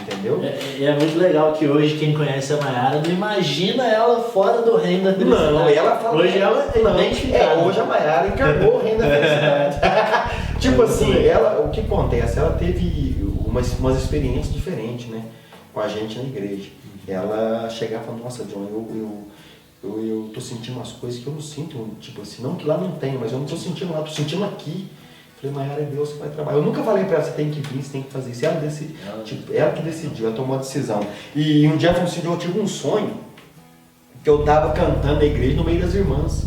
entendeu? É muito legal que hoje quem conhece a Mayara não imagina ela fora do reino da felicidade. Não, ela fala... Hoje ela é identificada. Hoje a Mayara encarnou o reino da felicidade. Tipo assim, o que acontece? Ela teve umas experiências diferentes, né? Com a gente na igreja. Ela chegava e falava, nossa, John, eu tô sentindo umas coisas que eu não sinto, tipo assim, não que lá não tenha, mas eu não tô sentindo lá, tô sentindo aqui. Falei, Mayara, é Deus que vai trabalhar. Eu nunca falei pra ela, você tem que vir, você tem que fazer isso. Ela que decidiu, ela tomou a decisão. E um dia eu tive um sonho, que eu tava cantando na igreja no meio das irmãs.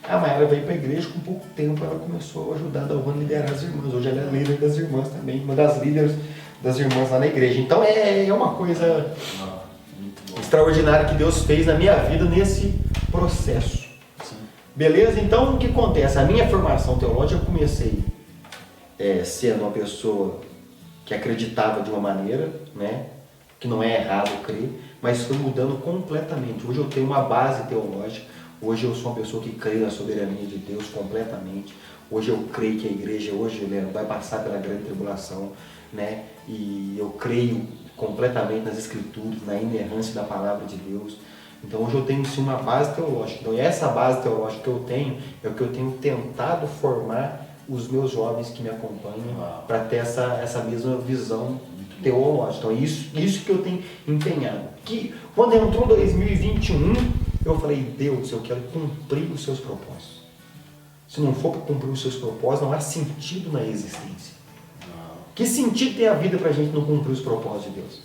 A Mayara veio pra igreja, com pouco tempo ela começou a ajudar a Dalvana a liderar as irmãs. Hoje ela é líder das irmãs também, uma das líderes das irmãs lá na igreja. Então é uma coisa extraordinária que Deus fez na minha vida nesse processo. Sim. Beleza? Então o que acontece? A minha formação teológica, eu comecei sendo uma pessoa que acreditava de uma maneira, né? Que não é errado crer, mas foi mudando completamente. Hoje eu tenho uma base teológica, hoje eu sou uma pessoa que crê na soberania de Deus completamente. Hoje eu creio que a igreja hoje, Leandro, vai passar pela grande tribulação, né? E eu creio completamente nas escrituras, na inerrância da palavra de Deus. Então hoje eu tenho sim uma base teológica. Então essa base teológica que eu tenho é o que eu tenho tentado formar os meus jovens que me acompanham para ter essa mesma visão teológica. Então isso que eu tenho empenhado. Que quando entrou 2021, eu falei, Deus, eu quero cumprir os seus propósitos. Se não for para cumprir os seus propósitos, não há sentido na existência. Que sentido tem a vida para a gente não cumprir os propósitos de Deus?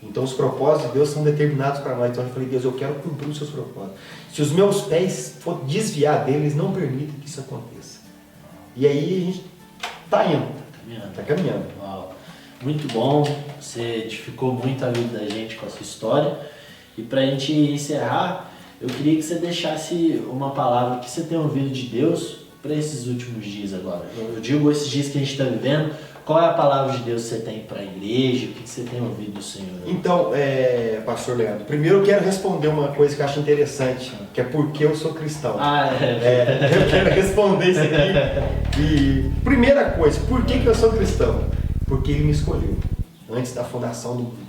Então os propósitos de Deus são determinados para nós. Então eu falei, Deus, eu quero cumprir os seus propósitos. Se os meus pés for desviar deles, não permita que isso aconteça. E aí a gente está indo. Está caminhando. Uau. Muito bom. Você edificou muito a vida da gente com a sua história. E para a gente encerrar, eu queria que você deixasse uma palavra que você tem ouvido de Deus para esses últimos dias agora. Eu digo esses dias que a gente está vivendo. Qual é a palavra de Deus que você tem para a igreja? O que você tem ouvido do Senhor? Então, pastor Leandro, primeiro eu quero responder uma coisa que eu acho interessante, que é porque eu sou cristão. Eu quero responder isso aqui. E primeira coisa, por que eu sou cristão? Porque Ele me escolheu antes da fundação do mundo.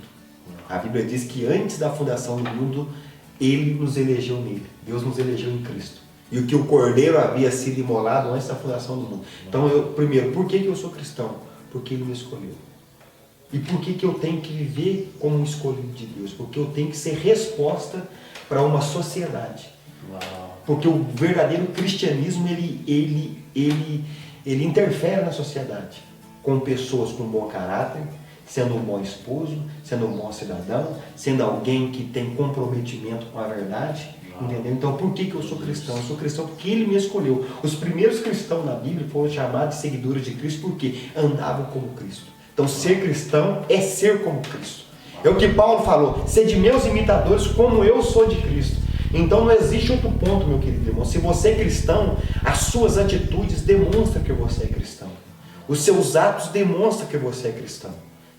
A Bíblia diz que antes da fundação do mundo, Ele nos elegeu nele. Deus nos elegeu em Cristo. E o que o Cordeiro havia sido imolado antes da fundação do mundo. Então, primeiro, por que eu sou cristão? Porque Ele me escolheu. E por que eu tenho que viver como um escolhido de Deus? Porque eu tenho que ser resposta para uma sociedade. Uau. Porque o verdadeiro cristianismo, ele interfere na sociedade. Com pessoas com bom caráter, sendo um bom esposo, sendo um bom cidadão, sendo alguém que tem comprometimento com a verdade. Entendeu? Então, por que eu sou cristão? Eu sou cristão porque Ele me escolheu. Os primeiros cristãos na Bíblia foram chamados de seguidores de Cristo porque andavam como Cristo. Então, ser cristão é ser como Cristo. É o que Paulo falou, ser de meus imitadores como eu sou de Cristo. Então, não existe outro ponto, meu querido irmão. Se você é cristão, as suas atitudes demonstram que você é cristão. Os seus atos demonstram que você é cristão.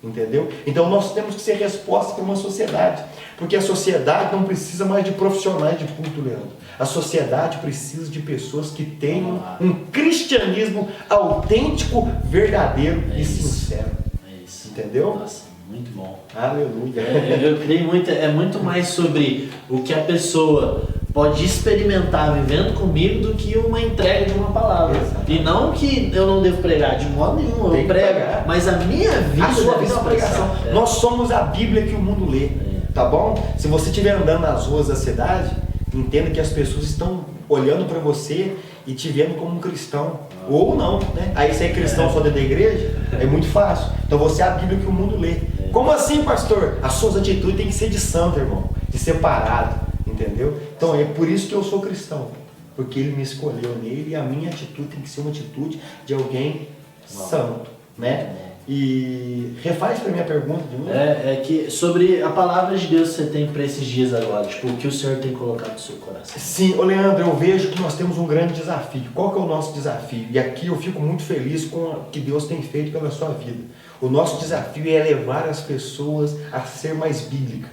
Entendeu? Então nós temos que ser resposta para uma sociedade. Porque a sociedade não precisa mais de profissionais de culto, Leandro. A sociedade precisa de pessoas que tenham um cristianismo autêntico, verdadeiro e sincero. É isso. Entendeu? Nossa, muito bom. Aleluia. Eu creio muito, é muito mais sobre o que a pessoa pode experimentar vivendo comigo do que uma entrega de uma palavra. Exato. E não que eu não devo pregar de modo nenhum, eu prego, pregar. mas a minha vida A sua deve vida é uma pregação. expressar. Nós somos a Bíblia que o mundo lê. Tá bom? Se você estiver andando nas ruas da cidade, entenda que as pessoas estão olhando para você e te vendo como um cristão. Ou não, né? Aí você é cristão só dentro da igreja, é muito fácil. Então você é a Bíblia que o mundo lê. Como assim, pastor? As suas atitudes têm que ser de santo, irmão. De separado, entendeu? Então é por isso que eu sou cristão. Porque ele me escolheu nele e a minha atitude tem que ser uma atitude de alguém santo, né? E refaz para mim a pergunta de novo. É que sobre a palavra de Deus que você tem para esses dias agora, tipo, o que o Senhor tem colocado no seu coração. Sim, ô Leandro, eu vejo que nós temos um grande desafio. Qual que é o nosso desafio? E aqui eu fico muito feliz com o que Deus tem feito pela sua vida. O nosso desafio é levar as pessoas a ser mais bíblica,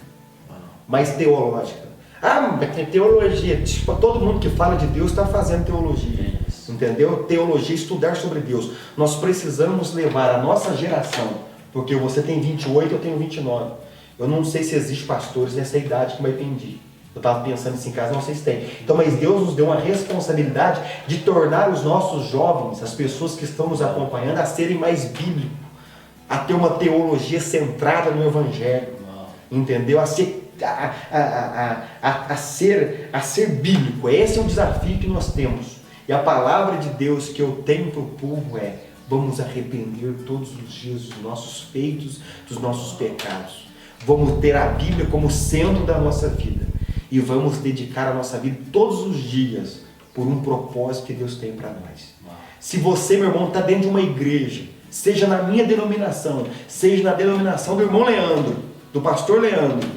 mais teológica. Ah, mas tem teologia. Tipo, todo mundo que fala de Deus está fazendo teologia. Entendeu? Teologia, estudar sobre Deus. Nós precisamos levar a nossa geração, porque você tem 28, eu tenho 29. Eu não sei se existe pastores nessa idade que vai pedir. Eu estava pensando isso em casa, não sei se tem. Então, mas Deus nos deu uma responsabilidade de tornar os nossos jovens, as pessoas que estão nos acompanhando, a serem mais bíblicos, a ter uma teologia centrada no Evangelho. Entendeu? A ser bíblico. Esse é o desafio que nós temos. E a palavra de Deus que eu tenho para o povo é: vamos arrepender todos os dias dos nossos feitos, dos nossos pecados. Vamos ter a Bíblia como centro da nossa vida. E vamos dedicar a nossa vida todos os dias por um propósito que Deus tem para nós. Se você, meu irmão, está dentro de uma igreja, seja na minha denominação, seja na denominação do irmão Leandro, do pastor Leandro,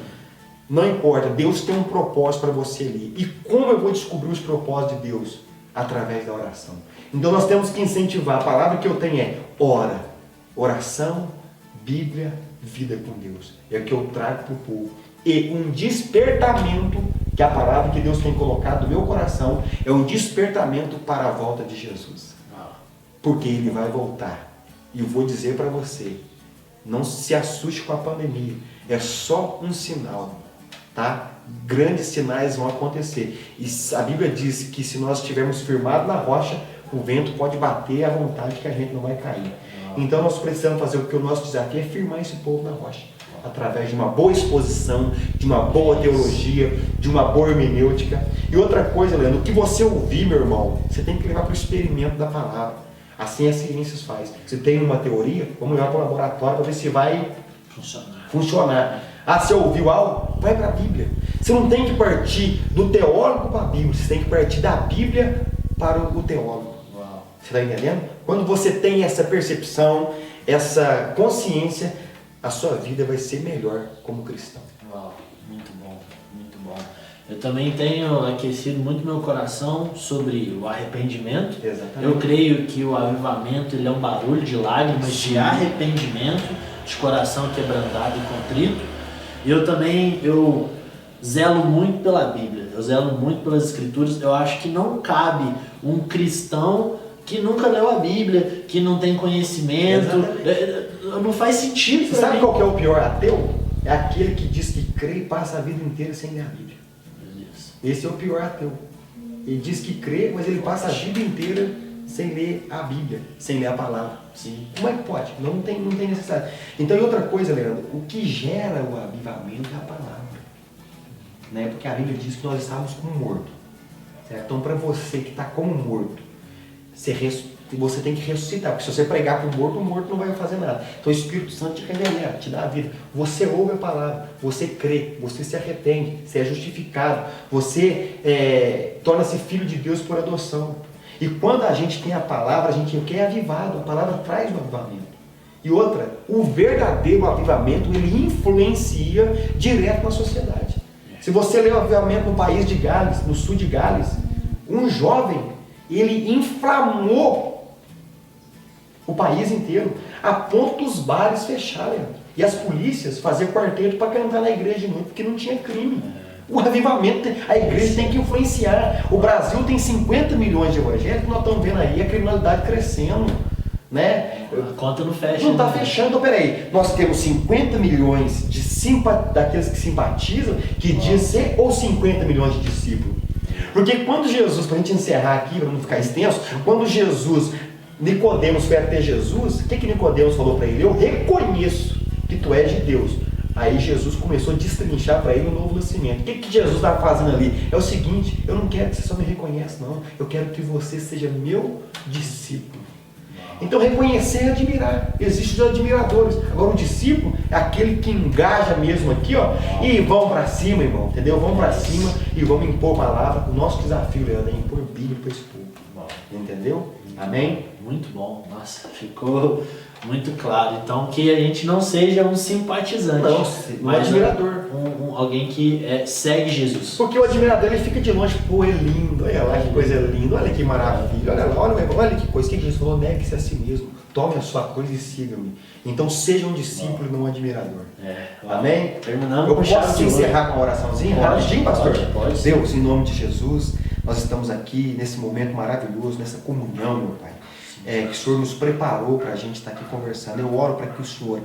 não importa, Deus tem um propósito para você ali. E como eu vou descobrir os propósitos de Deus? Através da oração. Então nós temos que incentivar. A palavra que eu tenho é ora. Oração, Bíblia, vida com Deus. É o que eu trago para o povo. E um despertamento, que a palavra que Deus tem colocado no meu coração, é um despertamento para a volta de Jesus. Porque Ele vai voltar. E eu vou dizer para você, não se assuste com a pandemia. É só um sinal, tá? Grandes sinais vão acontecer. E a Bíblia diz que se nós estivermos firmados na rocha, o vento pode bater à vontade que a gente não vai cair. Então nós precisamos fazer o que o nosso desafio é firmar esse povo na rocha. Através de uma boa exposição, de uma boa teologia, de uma boa hermenêutica. E outra coisa, Leandro, o que você ouvir, meu irmão, você tem que levar para o experimento da palavra. Assim a ciência faz. Você tem uma teoria, vamos levar para o laboratório para ver se vai funcionar. Ah, você ouviu algo? Vai para a Bíblia. Você não tem que partir do teólogo para a Bíblia, você tem que partir da Bíblia para o teólogo. Uau. Você está entendendo? Quando você tem essa percepção, essa consciência, a sua vida vai ser melhor como cristão. Uau, muito bom, muito bom. Eu também tenho aquecido muito meu coração sobre o arrependimento. Exatamente. Eu creio que o avivamento ele é um barulho de lágrimas, de arrependimento, de coração quebrantado e contrito. E eu zelo muito pela Bíblia, eu zelo muito pelas Escrituras. Eu acho que não cabe um cristão que nunca leu a Bíblia, que não tem conhecimento. Não faz sentido. Você sabe qual que é o pior ateu? É aquele que diz que crê e passa a vida inteira sem ler a Bíblia. Esse é o pior ateu. Ele diz que crê, mas ele passa a vida inteira sem ler a Bíblia, sem ler a palavra. Sim. Como é que pode? Não tem necessidade. Então, e outra coisa, Leandro, o que gera o avivamento é a palavra. Né? Porque a Bíblia diz que nós estávamos como morto. Certo? Então, para você que está como morto, você tem que ressuscitar. Porque se você pregar para o morto não vai fazer nada. Então, o Espírito Santo te regenera, te dá a vida. Você ouve a palavra, você crê, você se arrepende, você é justificado, você torna-se filho de Deus por adoção. E quando a gente tem a palavra, a gente quer avivado. A palavra traz o avivamento. E outra, o verdadeiro avivamento, ele influencia direto na sociedade. Se você lê o avivamento no país de Gales, no sul de Gales, um jovem, ele inflamou o país inteiro, a ponto dos bares fecharem. E as polícias faziam quarteto para cantar na igreja de noite, porque não tinha crime. O avivamento, a igreja tem que influenciar. O Brasil tem 50 milhões de evangélicos, nós estamos vendo aí a criminalidade crescendo. Né? A conta não fecha. Não está fechando. Então, peraí, nós temos 50 milhões daqueles que simpatizam, que diz ser, ou 50 milhões de discípulos. Porque quando Jesus, para a gente encerrar aqui, para não ficar extenso, quando Nicodemos foi até Jesus, o que Nicodemos falou para ele? Eu reconheço que tu és de Deus. Aí Jesus começou a destrinchar para ele o novo nascimento. O que Jesus estava fazendo ali? É o seguinte, eu não quero que você só me reconheça, não. Eu quero que você seja meu discípulo. Então reconhecer e admirar. Existem os admiradores. Agora o discípulo é aquele que engaja mesmo aqui, ó. E vão para cima, irmão, entendeu? Vão para cima e vamos impor palavra. O nosso desafio, Leandro, é impor Bíblia para esse povo. Entendeu? Amém? Muito bom. Nossa, ficou muito claro. Então que a gente não seja um simpatizante, mas um admirador. Alguém que segue Jesus. Porque o admirador ele fica de longe, pô, é lindo, olha lá que coisa linda, olha que maravilha, olha lá, olha que coisa, o que Jesus falou? Negue-se a si mesmo, tome a sua cruz e siga-me. Então seja um discípulo e não um admirador. Amém? Terminamos. Eu posso encerrar com uma oraçãozinha? Rapidinho, pastor? Pode. Deus, em nome de Jesus, nós estamos aqui nesse momento maravilhoso, nessa comunhão, meu Pai. Que o Senhor nos preparou para a gente estar aqui conversando. Eu oro para que o Senhor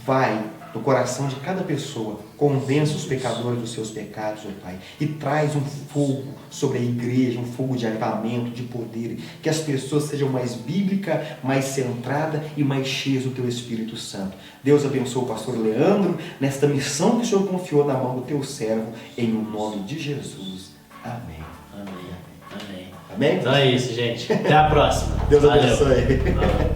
vai no coração de cada pessoa, convença os pecadores dos seus pecados, ó Pai, e traz um fogo sobre a igreja, um fogo de avivamento, de poder, que as pessoas sejam mais bíblicas, mais centradas e mais cheias do Teu Espírito Santo. Deus abençoe o pastor Leandro nesta missão que o Senhor confiou na mão do Teu servo, em o nome de Jesus. Amém. Amém. Amém? Então é isso, gente. Até a próxima. Deus Valeu. abençoe.